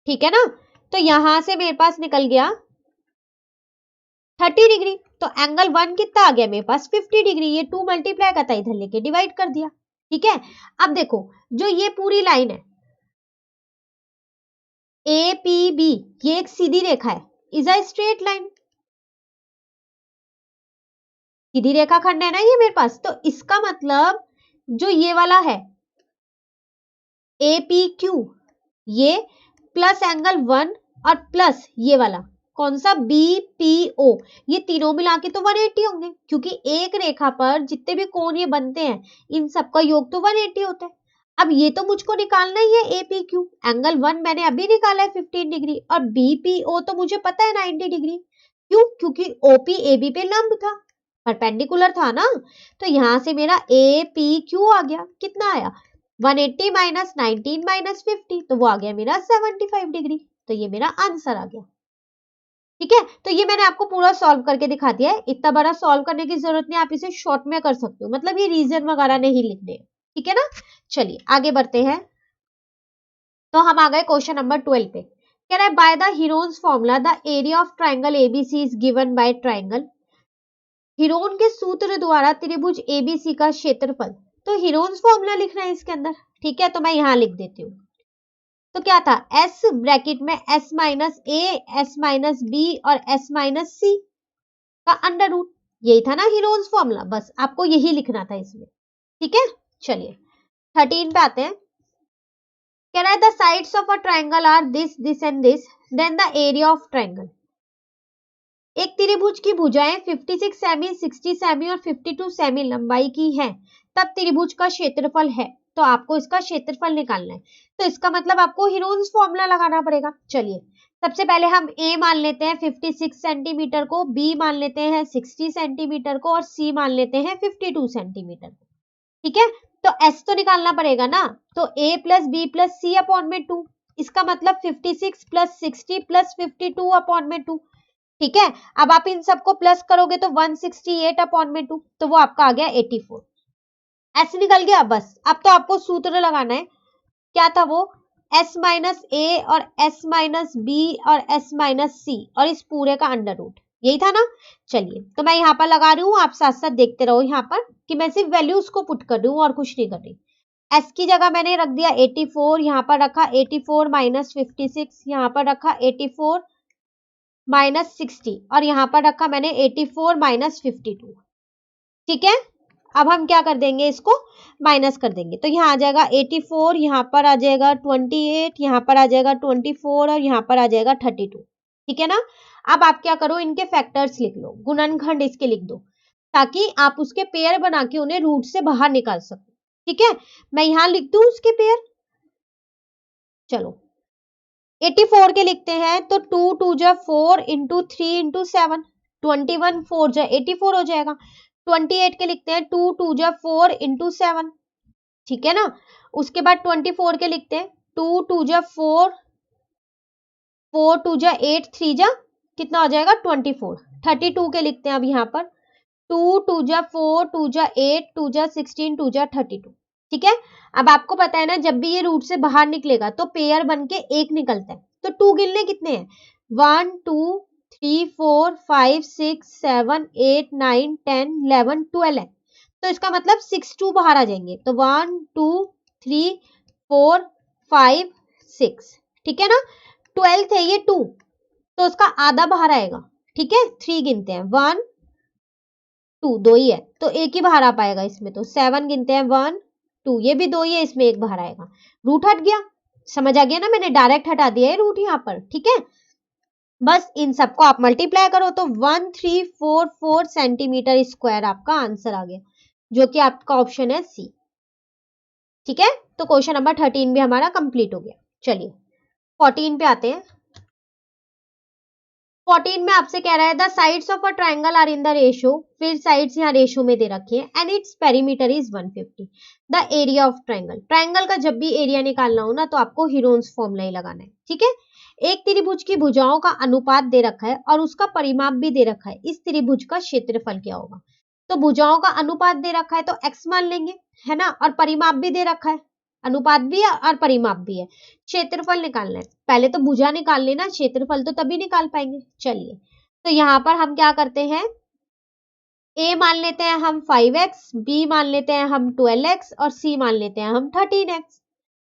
Speaker 1: ठीक है ना। तो यहां से मेरे पास निकल गया 30 डिग्री, तो एंगल 1 कितना आ गया मेरे पास 50 डिग्री। ये 2 मल्टीप्लाई करता इधर लेके डिवाइड कर दिया, ठीक है। अब देखो जो ये पूरी लाइन है APB, ये एक सीधी रेखा है, इज अ स्ट्रेट लाइन, सीधी रेखा खंड है ना ये मेरे पास। तो इसका मतलब जो ये वाला है APQ, ये प्लस एंगल 1 और प्लस ये वाला कौन सा BPO, ये तीनों मिला के तो 180 होंगे, क्योंकि एक रेखा पर जितने भी कोण ये बनते हैं इन सबका योग तो 180 होता है। अब ये तो मुझको निकालना ही है APQ, एंगल 1 मैंने अभी निकाला है 15 डिग्री और BPO तो मुझे पता है 90 डिग्री। क्यों? क्योंकि OP AB पे लंब था, परपेंडिकुलर था ना। तो यहां से मेरा APQ आ गया, कितना आया 180 माइनस 19 माइनस 50, तो वो आ गया मेरा 75 डिग्री, तो ये मेरा आंसर आ गया। ठीक है, तो ये मैंने आपको पूरा सॉल्व करके दिखा दिया है। इतना बड़ा सॉल्व करने की जरूरत नहीं, आप इसे शॉर्ट में कर सकते हो, मतलब ये रीजन वगैरह नहीं लिखने। ठीक है ना, चलिए आगे बढ़ते हैं। तो हम आ गए क्वेश्चन नंबर 12 पे। कह रहा है by the Heron's formula the area of triangle ABC is given by triangle. Heron के सूत्र द्वारा त्रिभुज एबीसी का क्षेत्रफल। तो हीरोन्स फॉर्मूला लिखना है इसके अंदर। ठीक है, तो मैं यहां लिख देती हूँ। तो क्या था, एस ब्रैकेट में एस माइनस ए, एस माइनस बी और एस माइनस सी का अंडर रूट। यही था ना हीरोन्स फॉर्मूला, बस आपको यही लिखना था इसमें। ठीक है, चलिए 13 पे आते हैं। कह रहा है the sides of a triangle are this this and this, then the area of triangle. एक त्रिभुज की भुजाएं 56 सेमी, 60 सेमी और 52 सेमी लंबाई की हैं, तब त्रिभुज का क्षेत्रफल है। तो आपको इसका क्षेत्रफल निकालना है, तो इसका मतलब आपको हीरोन्स फॉर्मूला लगाना पड़ेगा। चलिए सबसे पहले हम ए मान लेते हैं 56 सेंटीमीटर को, बी मान लेते हैं 60 सेंटीमीटर को और सी मान लेते हैं 52 सेंटीमीटर को। ठीक है, तो एस तो निकालना पड़ेगा ना, तो ए plus b plus c upon में 2, इसका मतलब 56 प्लस 60 प्लस 52 अपॉन में 2। ठीक है, अब आप इन सबको प्लस करोगे तो 168 अपॉन में 2, तो वो आपका आ गया 84। एस निकल गया, बस अब तो आपको सूत्र लगाना है। क्या था वो, एस माइनस ए और एस माइनस बी और एस माइनस सी और इस पूरे का अंडर रूट, यही था ना। चलिए तो मैं यहाँ पर लगा रही हूँ, आप साथ साथ देखते रहो यहाँ पर कि मैं सिर्फ वैल्यूज को पुट कर रही हूँ और कुछ नहीं कर रही। एस की जगह मैंने रख दिया 84, यहाँ पर रखा 84 माइनस 56, यहाँ पर रखा 84 माइनस 60 और यहाँ पर रखा मैंने 84 माइनस 52। ठीक है, अब हम क्या कर देंगे, इसको माइनस कर देंगे, तो यहाँ आ जाएगा 84, यहाँ पर आ जाएगा 28, यहाँ पर आ जाएगा 24 और यहाँ पर आ जाएगा 32। ठीक है ना, अब आप क्या करो, इनके फैक्टर्स लिख लो, गुणनखंड इसके लिख दो, ताकि आप उसके पेयर बना के उन्हें रूट से बाहर निकाल सको। ठीक है, मैं यहाँ लिख दूं उसके पेयर। चलो 84 के लिखते हैं, तो 2 2 जा 4 इंटू 3 इंटू 7, 21 4 जा 84 हो जाएगा। 28 के लिखते हैं, 2 2 जा 4 इंटू 7। ठीक है ना, उसके बाद 24 के लिखते हैं, 2 2 जा 4, 4 2 जा 8, 3 जा कितना हो जाएगा 24। 32 के लिखते हैं अब यहाँ पर, 2 2 जा 4, 2 जा 8, 2 जा 16, 2 जा 32। ठीक है, अब आपको पता है ना, जब भी ये रूट से बाहर निकलेगा तो पेयर बन के एक निकलता है, तो 2 गिनने कितने हैं, 1 2 3 4 5 6 7 8 9 10 11 12 है, तो इसका मतलब 6 2 बाहर आ जाएंगे, तो 1 2 3 4 5 6। ठीक है ना, 12 थे ये 2, तो उसका आधा बाहर आएगा। ठीक है, 3 गिनते हैं, 1 2, 2 ही है तो एक ही बाहर आ पाएगा इसमें, तो 7 गिनते हैं, 1 2, ये भी 2 ही है, इसमें एक बाहर आएगा, रूट हट गया। समझ आ गया ना, मैंने डायरेक्ट हटा दिया है रूट यहाँ पर। ठीक है, बस इन सबको आप मल्टीप्लाई करो तो 1344 सेंटीमीटर स्क्वायर आपका आंसर आ गया, जो कि आपका ऑप्शन है सी। ठीक है, तो क्वेश्चन नंबर 13 भी हमारा कंप्लीट हो गया। चलिए 14 पे आते हैं। 14 में आपसे कह रहा है the sides of a triangle are in the ratio, फिर साइड्स यहाँ रेशियो में दे रखी है, and its perimeter is 150। The area of triangle, triangle का जब भी एरिया निकालना हो ना तो आपको हीरोन्स फॉर्मूला ही लगाना है। ठीक है, एक त्रिभुज की भुजाओं का अनुपात दे रखा है और उसका परिमाप भी दे रखा है, इस त्रिभुज का क्षेत्रफल क्या होगा। तो भुजाओं का अनुपात दे रखा है तो x मान लेंगे, है ना, और परिमाप भी दे रखा है, अनुपात भी है और परिमाप भी है। क्षेत्रफल निकालना है, पहले तो भुजा निकाल लेना, क्षेत्रफल तो तभी निकाल पाएंगे। चलिए तो यहाँ पर हम क्या करते हैं, a मान लेते हैं हम 5x, b मान लेते हैं हम 12x और c मान लेते हैं हम 13x।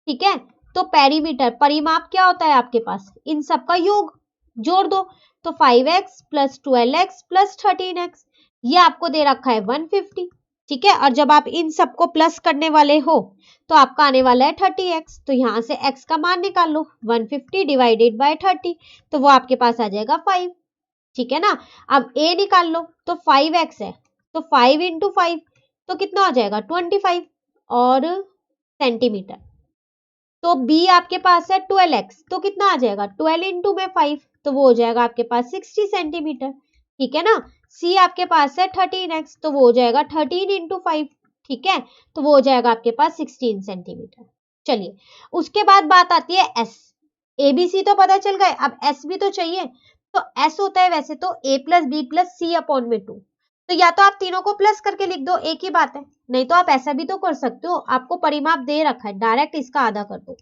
Speaker 1: ठीक है, तो पेरीमीटर, परिमाप क्या होता है आपके पास, इन सब का योग, जोड़ दो, तो 5x plus 12x plus 13x, ये आपको दे रखा है 150। ठीक है, और जब आप इन सबको प्लस करने वाले हो तो आपका आने वाला है 30x, तो यहाँ से x का मान निकाल लो, 150 डिवाइडेड बाय 30, तो वो आपके पास आ जाएगा 5। ठीक है ना, अब a निकाल लो, तो 5x है, तो 5 इंटू 5 तो कितना हो जाएगा 25 और सेंटीमीटर। तो b आपके पास है 12x, तो कितना आ जाएगा 12 इंटू में 5, तो वो हो जाएगा आपके पास 60 सेंटीमीटर। ठीक है ना, c आपके पास है 13x, तो वो हो जाएगा 13 इंटू 5। ठीक है, तो वो हो जाएगा आपके पास 16 सेंटीमीटर। चलिए उसके बाद बात आती है s। ABC तो पता चल गए, अब S भी तो चाहिए। तो S होता है वैसे तो A plus b plus c upon में 2। तो या तो आप तीनों को प्लस करके लिख दो, एक ही बात है, नहीं तो आप ऐसा भी तो कर सकते हो, आपको परिमाप दे रखा है, डायरेक्ट इसका आधा कर दो,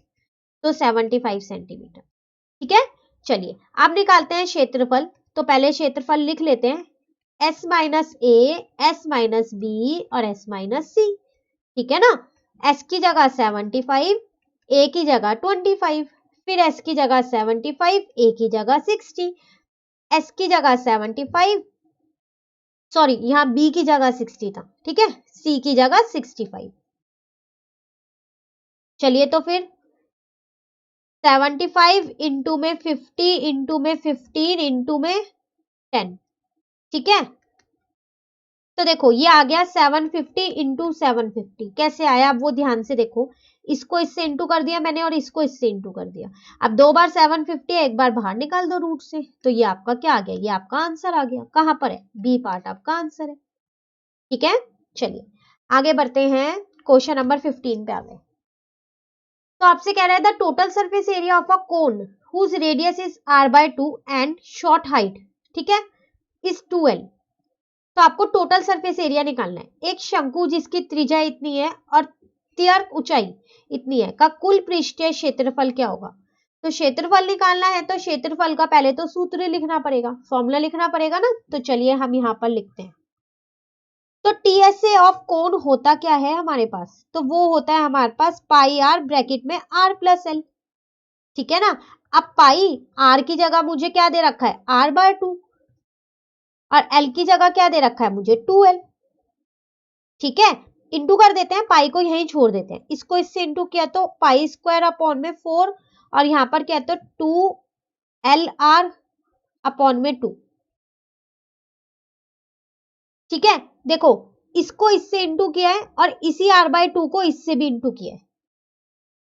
Speaker 1: तो 75 सेंटीमीटर। ठीक है, चलिए अब निकालते हैं क्षेत्रफल। तो पहले क्षेत्रफल लिख लेते हैं, S माइनस ए, S माइनस बी और S माइनस सी। ठीक है ना, S की जगह 75, A की जगह 25, फिर S की जगह 75, A की जगह 60, S की जगह 75, सॉरी यहाँ B की जगह 60 था, ठीक है, C की जगह 65। चलिए तो फिर 75 इंटू में 50 इंटू में 15 इंटू में 10, ठीक है। तो देखो ये आ गया 750 इंटू 750, कैसे आया अब वो ध्यान से देखो, इसको इससे इंटू कर दिया मैंने और इसको इससे इंटू कर दिया। अब दो बार 750 है, एक बार बाहर निकाल दो रूट से, तो ये आपका क्या आ गया, ये आपका आंसर आ गया। कहां पर है, बी पार्ट आपका आंसर है। ठीक है, चलिए आगे बढ़ते हैं, क्वेश्चन नंबर 15 पे आ गए। तो आपसे कह रहा है the total surface area of a cone whose radius is r/2 and short height, ठीक है, इज 2l। तो आपको टोटल सरफेस एरिया निकालना है। एक शंकु जिसकी त्रिज्या इतनी है और त्यर्क ऊंचाई इतनी है का कुल पृष्ठीय क्षेत्रफल क्या होगा। तो क्षेत्रफल निकालना है तो क्षेत्रफल का पहले तो सूत्र लिखना पड़ेगा, फॉर्मूला लिखना पड़ेगा ना। तो चलिए हम यहां पर लिखते हैं। तो टीएसए ऑफ कोण होता क्या है हमारे पास, तो वो होता है हमारे पास पाई आर ब्रैकेट में आर प्लस एल। ठीक है ना, अब पाई आर की जगह मुझे क्या दे रखा है, r/2, और एल की जगह क्या दे रखा है मुझे 2l। ठीक है, इंटू कर देते हैं, पाई को यहीं छोड़ देते हैं, इसको इससे इंटू किया तो पाई स्क्वायर अपॉन में 4, और यहां पर क्या तो 2lr अपॉन में 2। ठीक है, देखो इसको इससे इंटू किया है और इसी r/2 को इससे भी इंटू किया है।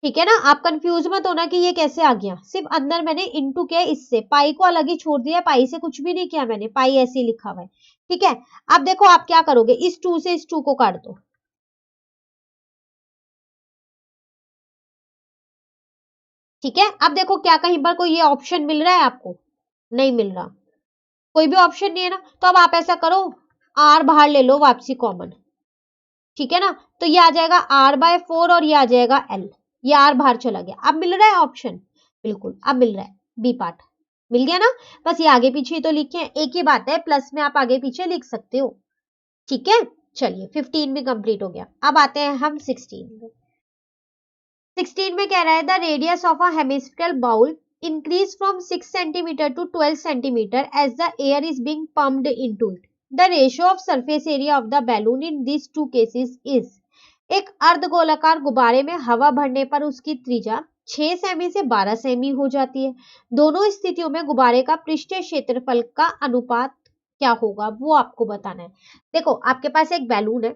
Speaker 1: ठीक है ना, आप कंफ्यूज मत होना कि ये कैसे आ गया, सिर्फ अंदर मैंने इंटू किया इससे, पाई को अलग ही छोड़ दिया, पाई से कुछ भी नहीं किया मैंने, पाई ऐसे ही लिखा हुआ है। ठीक है, अब देखो आप क्या करोगे, इस 2 से इस 2 को काट दो। ठीक है, अब देखो क्या कहीं पर कोई ये ऑप्शन मिल रहा है आपको, नहीं मिल रहा, कोई भी ऑप्शन नहीं है ना। तो अब आप ऐसा करो, r बाहर ले लो वापसी कॉमन। ठीक है ना, तो ये आ जाएगा r/4 और ये आ जाएगा l, ये r बाहर चला गया। अब मिल रहा है ऑप्शन, बिल्कुल अब मिल रहा है, बी पार्ट मिल गया ना। बस ये आगे पीछे तो लिखे, एक ही बात है, प्लस में आप आगे पीछे लिख सकते हो। ठीक है, चलिए 15 भी कंप्लीट हो गया। अब आते हैं हम 16 में। 16 में कह रहा है the radius of a hemispherical bowl increase from 6 centimeter to 12 centimeter as the air is being pumped into it. The ratio of surface area of the balloon in these two cases is, एक अर्धगोलाकार गुब्बारे में हवा भरने पर उसकी त्रिज्या 6 सेमी से 12 सेमी हो जाती है। दोनों स्थितियों में गुब्बारे का पृष्ठीय क्षेत्रफल का अनुपात क्या होगा, वो आपको बताना है। देखो आपके पास एक बैलून है,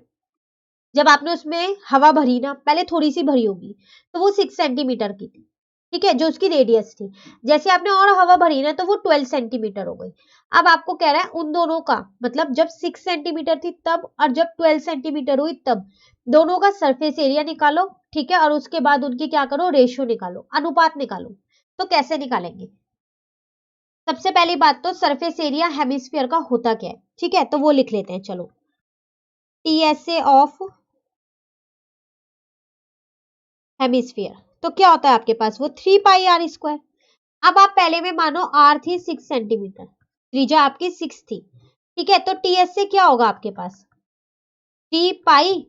Speaker 1: जब आपने उसमें हवा भरी ना, पहले थोड़ी सी भरी होगी, तो वो 6 सेंटीमीटर की थी, ठीक है, जो उसकी रेडियस थी। जैसे आपने और हवा भरी ना, तो वो 12 सेंटीमीटर हो गई। अब आपको कह रहा है उन दोनों का मतलब, जब 6 सेंटीमीटर थी तब और जब 12 सेंटीमीटर हुई तब, दोनों का सरफेस एरिया निकालो। ठीक है, और उसके बाद उनकी क्या करो, रेशियो निकालो, अनुपात निकालो। तो कैसे निकालेंगे, सबसे पहली बात तो सरफेस एरिया हेमिस्फीयर का होता क्या है, ठीक है, तो वो लिख लेते हैं। चलो, टीएसए ऑफ हेमिस्फीयर, तो क्या होता है आपके पास, वो 3 पाई आर स्क्वायर। अब आप पहले में मानो आर थी 6 सेंटीमीटर, त्रिज्या आपकी 6 थी, ठीक है, तो टीएस से क्या होगा आपके पास, 3 पाई,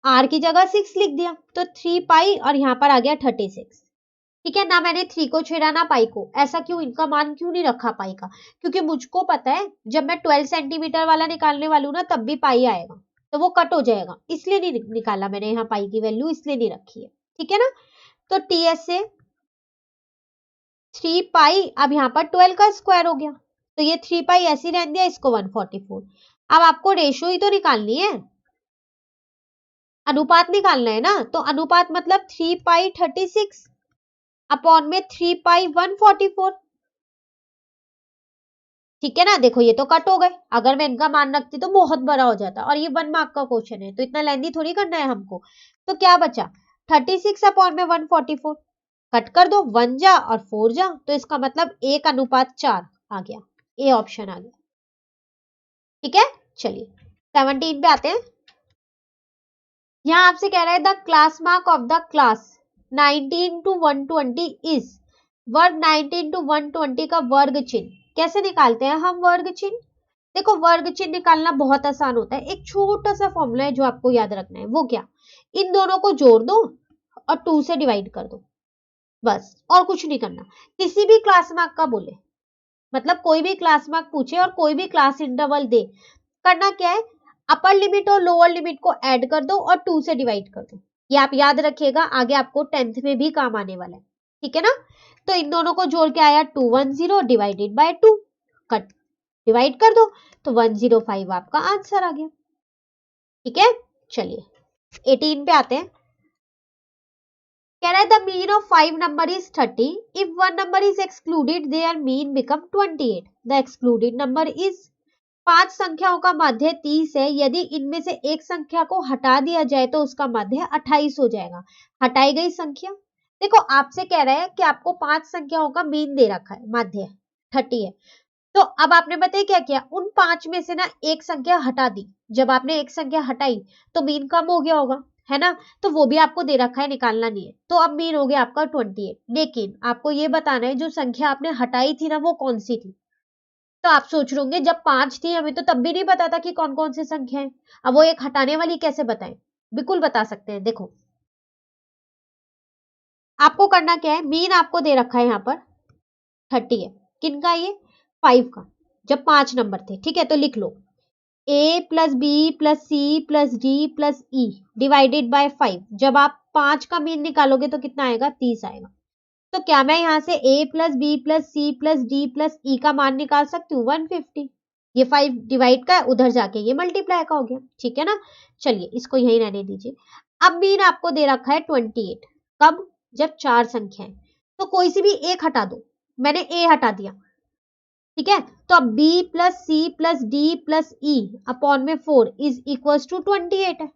Speaker 1: आर की जगह 6 लिख दिया, तो 3 पाई और यहां पर आ गया 36। ठीक है ना, मैंने 3 को छेड़ा ना पाई को, ऐसा क्यों, इनका मान क्यों नहीं रखा पाई का, क्योंकि मुझको पता है जब मैं 12 सेंटीमीटर वाला निकालने वाली हूँ ना, तब भी पाई आएगा, तो वो कट हो जाएगा, इसलिए नहीं निकाला मैंने यहाँ पाई की वैल्यू, इसलिए नहीं रखी है। ठीक है ना, तो टीएस से 3 पाई, अब यहाँ पर 12 का स्क्वायर हो गया, तो ये 3 पाई ऐसे रहने दिया, इसको 144। अब आपको रेशो ही तो निकालनी है, अनुपात निकालना है ना, तो अनुपात मतलब 3 पाई 36 अपॉन में 3 पाई 144। ठीक है ना, देखो ये तो कट हो गए, अगर मैं इनका मान रखती तो बहुत बड़ा हो जाता, और ये 1 मार्क का क्वेश्चन है, तो इतना लेंदी थोड़ी करना है हमको। तो क्या बचा, 36 अपॉन में 144, कट कर दो, 1 जा और 4 जा, तो इसका मतलब 1:4 आ गया, ए ऑप्शन आ गया। ठीक है, चलिए 17 पे आते हैं। यहां आपसे कह रहा है the class mark of the class 19 to 120 is, वर्ग 19 to 120 का वर्ग चिन्ह कैसे निकालते हैं हम वर्ग चिन्ह? देखो वर्ग चिन्ह निकालना बहुत आसान होता है, एक छोटा सा फॉर्मूला है जो आपको याद रखना है। वो क्या, इन दोनों को जोड़ दो और 2 से डिवाइड कर दो, बस, और कुछ नहीं करना। किसी भी क्लास मार्क का बोले, मतलब कोई भी क्लास मार्क पूछे और कोई भी क्लास इंटरवल दे, करना क्या है, अपर लिमिट और लोअर लिमिट को ऐड कर दो और 2 से डिवाइड कर दो। ये आप याद रखिएगा, आगे आपको 10th में भी काम आने वाला है। ठीक है ना, तो इन दोनों को जोड़ के आया 210 डिवाइडेड बाय 2, कट डिवाइड कर दो, तो 105 आपका आंसर आ गया। ठीक है, चलिए 18 पे आते हैं। कह रहा है the mean of 5 number is 30, if one number is excluded there mean become 28, the excluded number is, 5 संख्याओं का मध्य 30 है, यदि इनमें से एक संख्या को हटा दिया जाए तो उसका मध्य 28 हो जाएगा। हटाई गई संख्या, देखो आपसे कह रहा है कि आपको 5 संख्याओं का मीन दे रखा है, मध्य 30 है, तो अब आपने बताया क्या किया, उन 5 में से ना एक संख्या हटा दी। जब आपने एक संख्या हटाई तो मीन कम हो गया होगा, है ना, तो वो भी आपको दे रखा है, निकालना नहीं है, तो अब मीन हो गया आपका 28। लेकिन आपको ये बताना है जो संख्या आपने हटाई थी ना वो कौन सी थी। तो आप सोच रहे होंगे जब 5 थी हमें तो तब भी नहीं पता था कि कौन कौन सी संख्या है, अब वो एक हटाने वाली कैसे बताएं? बिल्कुल बता सकते हैं। देखो आपको करना क्या है, मीन आपको दे रखा है यहाँ पर 30 है, किनका, ये 5 का, जब 5 नंबर थे। ठीक है, तो लिख लो a plus b plus c plus d plus e divided by 5। जब आप 5 का मीन निकालोगे तो कितना आएगा, 30 आएगा। तो क्या मैं यहाँ से a plus b plus c plus d plus e का मान निकाल सकती हूँ, 150। ये 5 डिवाइड का है, उधर जाके ये मल्टीप्लाई का हो गया। ठीक है ना, चलिए इसको यही रहने दीजिए। अब मीन आपको दे रखा है 28, कब, जब 4 संख्या है, तो कोई सी भी एक हटा दो, मैंने a हटा दिया। ठीक है, तो अब b plus c plus d plus e upon में 4 इज इक्वल टू 28 है।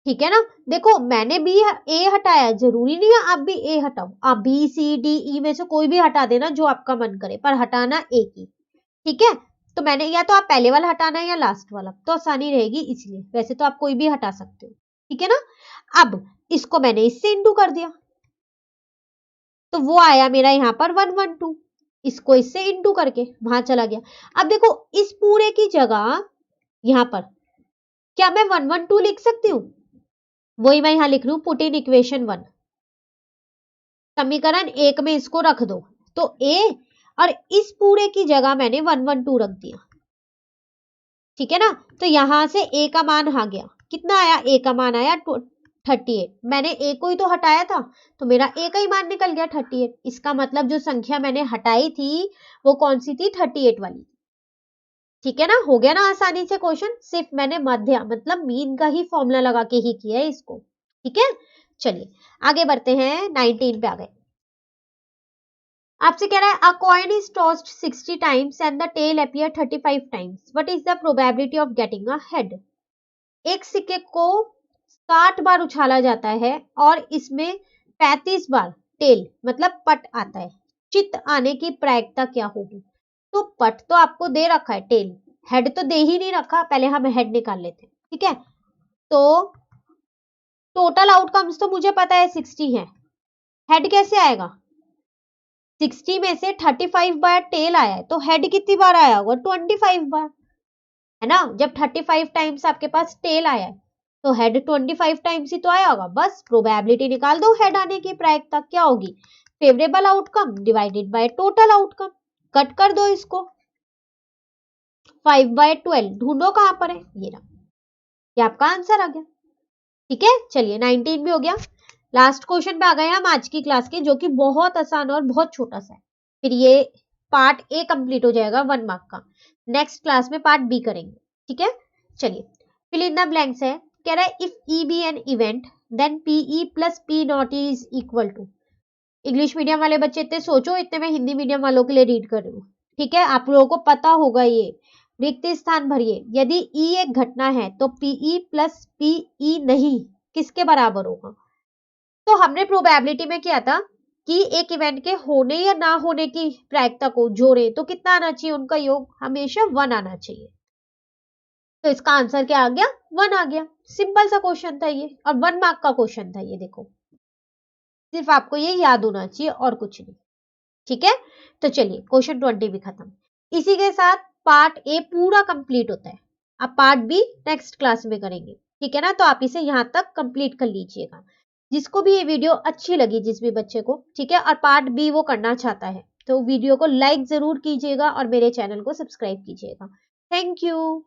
Speaker 1: ठीक है ना, देखो मैंने भी a हटाया, जरूरी नहीं है आप भी a हटाओ, आप b c d e में से कोई भी हटा देना जो आपका मन करे, पर हटाना एक ही। ठीक है, तो मैंने, या तो आप पहले वाला हटाना है या लास्ट वाला, तो आसानी रहेगी इसलिए, वैसे तो आप कोई भी हटा सकते हो। ठीक है ना, अब इसको मैंने इससे इंटू कर दिया, तो वो आया मेरा यहाँ पर 112, इसको इससे इंटू करके वहां चला गया। अब देखो इस पूरे की जगह यहाँ पर क्या मैं 112 लिख सकती हूँ, वही मैं यहाँ लिख रही हूँ, पुट इन इक्वेशन 1, समीकरण 1 में इसको रख दो, तो a, और इस पूरे की जगह मैंने 112 रख दिया। ठीक है ना, तो यहां से a का मान आ गया, कितना आया, a का मान आया 38, मैंने a को ही तो हटाया था, तो मेरा a का ही मान निकल गया 38। इसका मतलब जो संख्या मैंने हटाई थी वो कौन सी थी, 38 वाली। ठीक है ना, हो गया ना आसानी से क्वेश्चन, सिर्फ मैंने मध्य मतलब मीन का ही फॉर्मूला लगा के ही किया है इसको। ठीक है, चलिए आगे बढ़ते हैं, 19 पे आ गए। आपसे कह रहा है a coin is tossed 60 times and the tail appear 35 times, what is the probability of getting a head. एक सिक्के को 60 बार उछाला जाता है और इसमें 35 बार टेल मतलब पट आता है, चित्त आने की प्रायिकता क्या होगी। तो पट तो आपको दे रखा है, टेल, हेड तो दे ही नहीं रखा, पहले हम हेड निकाल लेते हैं। ठीक है, तो टोटल आउटकम्स तो मुझे पता है 60 है, हेड कैसे आएगा, 60 में से 35 बार टेल आया है, तो हेड कितनी बार आया होगा, 25 बार, है ना। जब 35 टाइम्स आपके पास टेल आया है तो हेड 25 टाइम्स ही तो आया होगा, बस प्रोबेबिलिटी निकाल दो, हेड आने की प्रायिकता क्या होगी, favourable outcome divided by total outcome, cut कर दो इसको, 5/12 ढूंढो कहां पर है, ये रहा, ये आपका आंसर आ गया। ठीक है, चलिए 19 भी हो गया। लास्ट क्वेश्चन पे आ गए हम आज की क्लास के, जो कि बहुत आसान और बहुत छोटा सा है, फिर ये पार्ट ए कंप्लीट हो जाएगा 1 मार्क का, नेक्स्ट क्लास में पार्ट बी करेंगे। ठीक है, चलिए फिल इन द ब्लैंक्स है, कह रहा है if e be an event then p e plus p not is equal to. English medium वाले बच्चे इतने सोचो, इतने मैं हिंदी मीडियम वालों के लिए रीड कर रही हूँ। ठीक है, आप लोगों को पता होगा, ये रिक्त स्थान भरिए, यदि ई एक घटना है तो पीई प्लस पीई नहीं किसके बराबर होगा, तो हमने प्रोबेबिलिटी में क्या था कि एक इवेंट के होने या ना होने की प्रायिकता को जोड़े तो कितना आना चाहिए, उनका योग हमेशा 1 आना चाहिए। तो इसका आंसर क्या आ गया, 1 आ गया। सिंपल सा क्वेश्चन था ये, और 1 मार्क का क्वेश्चन था ये। देखो सिर्फ आपको ये याद होना चाहिए और कुछ नहीं, ठीक है। तो चलिए क्वेश्चन 20 भी खत्म। इसी के साथ पार्ट ए पूरा कंप्लीट होता है। अब पार्ट बी नेक्स्ट क्लास में करेंगे, ठीक है ना। तो आप इसे यहां तक कंप्लीट कर लीजिएगा। जिसको भी ये वीडियो अच्छी लगी, जिस भी बच्चे को, ठीक है, और पार्ट बी वो करना चाहता है, तो वीडियो को लाइक जरूर कीजिएगा और मेरे चैनल को सब्सक्राइब कीजिएगा। Thank you.